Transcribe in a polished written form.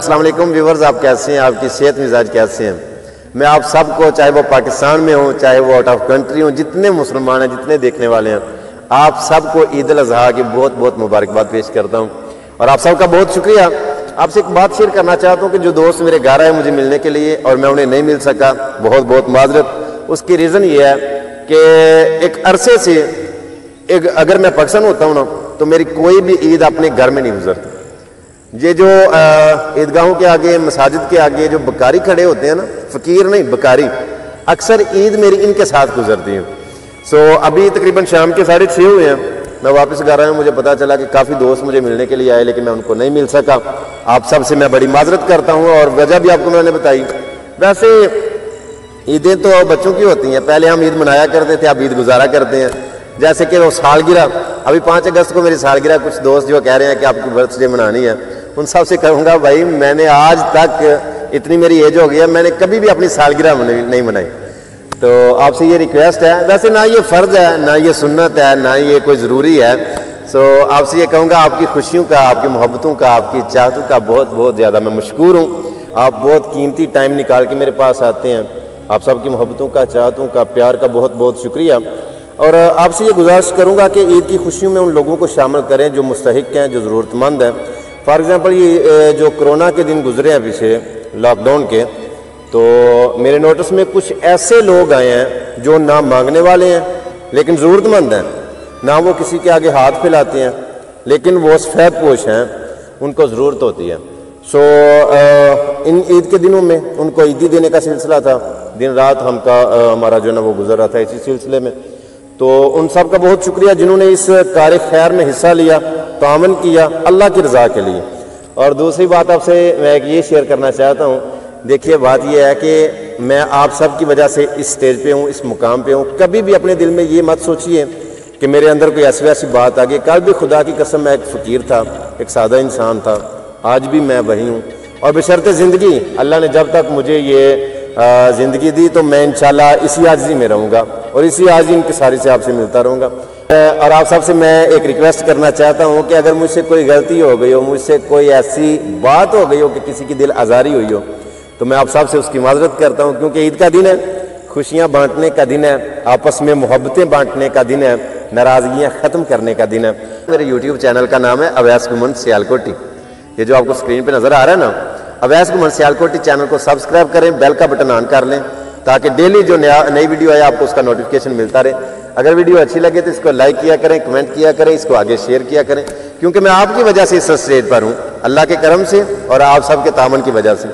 अस्सलाम वालेकुम व्यूवर्स, आप कैसे हैं? आपकी सेहत मिजाज कैसे हैं? मैं आप सबको, चाहे वो पाकिस्तान में हो चाहे वो आउट ऑफ कंट्री हो, जितने मुसलमान हैं, जितने देखने वाले हैं, आप सबको ईद उल अज़हा की बहुत बहुत मुबारकबाद पेश करता हूं और आप सबका बहुत शुक्रिया। आपसे एक बात शेयर करना चाहता हूं कि जो दोस्त मेरे घर आए मुझे मिलने के लिए और मैं उन्हें नहीं मिल सका, बहुत बहुत माजरत। उसकी रीज़न ये है कि एक अरसे से अगर मैं पाकिस्तान होता हूँ ना तो मेरी कोई भी ईद अपने घर में नहीं गुजरती। ये जो ईदगाहों के आगे, मसाजिद के आगे जो बकारी खड़े होते हैं ना, फ़कीर नहीं बकारी, अक्सर ईद मेरी इनके साथ गुजरती है। सो अभी तकरीबन शाम के 6:30 हुए हैं, मैं वापस घर आया हूँ। मुझे पता चला कि काफ़ी दोस्त मुझे मिलने के लिए आए लेकिन मैं उनको नहीं मिल सका। आप सबसे मैं बड़ी माजरत करता हूँ और वजह भी आपको मैंने बताई। वैसे ईदें तो बच्चों की होती हैं, पहले हम ईद मनाया करते थे, अब ईद गुजारा करते हैं। जैसे कि वो सालगिरह, अभी 5 अगस्त को मेरी सालगिरह, कुछ दोस्त जो कह रहे हैं कि आपकी बर्थडे मनानी है, उन सब से कहूँगा भाई मैंने आज तक, इतनी मेरी एज हो गई है, मैंने कभी भी अपनी सालगिरह नहीं मनाई। तो आपसे ये रिक्वेस्ट है, वैसे ना ये फ़र्ज है, ना ये सुन्नत है, ना ये कोई ज़रूरी है। सो आपसे ये कहूँगा, आपकी खुशियों का, आपकी मोहब्बतों का, आपकी चाहतों का बहुत बहुत ज़्यादा मैं मशकूर हूँ। आप बहुत कीमती टाइम निकाल के मेरे पास आते हैं। आप सबकी मोहब्बतों का, चाहतों का, प्यार का बहुत बहुत शुक्रिया। और आपसे ये गुजारिश करूँगा कि ईद की खुशियों में उन लोगों को शामिल करें जो मुस्तहिक हैं, जो ज़रूरतमंद हैं। फॉर एग्ज़ाम्पल ये जो कोरोना के दिन गुजरे हैं पीछे, लॉकडाउन के, तो मेरे नोटिस में कुछ ऐसे लोग आए हैं जो ना मांगने वाले हैं लेकिन ज़रूरतमंद हैं, ना वो किसी के आगे हाथ फैलाते हैं लेकिन वो सफ़ेद पोश हैं, उनको ज़रूरत होती है। सो इन ईद के दिनों में उनको ईदी देने का सिलसिला था, दिन रात हमारा जो है ना वो गुजर रहा था इसी सिलसिले में। तो उन सब का बहुत शुक्रिया जिन्होंने इस कार खैर में हिस्सा लिया, तामन किया अल्लाह की रज़ा के लिए। और दूसरी बात आपसे मैं एक ये शेयर करना चाहता हूँ। देखिए बात यह है कि मैं आप सब की वजह से इस स्टेज पे हूँ, इस मुकाम पे हूँ। कभी भी अपने दिल में ये मत सोचिए कि मेरे अंदर कोई ऐसी वैसी बात आ गई। कल भी खुदा की कसम मैं एक फ़कीर था, एक सादा इंसान था, आज भी मैं वही हूँ। और बशर्ते ज़िंदगी, अल्लाह ने जब तक मुझे ये ज़िंदगी दी तो मैं इंशाल्लाह इसी आजिज़ी में रहूँगा और इसी आजिज़ी इंकिसारी से आपसे मिलता रहूँगा। और आप सबसे मैं एक रिक्वेस्ट करना चाहता हूँ कि अगर मुझसे कोई गलती हो गई हो, मुझसे कोई ऐसी बात हो गई हो कि किसी की दिल आज़ारी हुई हो, तो मैं आप सबसे उसकी माजरत करता हूँ। क्योंकि ईद का दिन है, खुशियाँ बांटने का दिन है, आपस में मोहब्बतें बांटने का दिन है, नाराज़गियाँ ख़त्म करने का दिन है। मेरे यूट्यूब चैनल का नाम है अवैस गुमन सियालकोटी। ये जो आपको स्क्रीन पर नज़र आ रहा है ना, अवैस गुमन सियालकोटी, चैनल को सब्सक्राइब करें, बेल का बटन ऑन कर लें ताकि डेली जो नई वीडियो आए आपको उसका नोटिफिकेशन मिलता रहे। अगर वीडियो अच्छी लगे तो इसको लाइक किया करें, कमेंट किया करें, इसको आगे शेयर किया करें, क्योंकि मैं आपकी वजह से इस स्टेज पर हूँ, अल्लाह के करम से और आप सबके तामन की वजह से।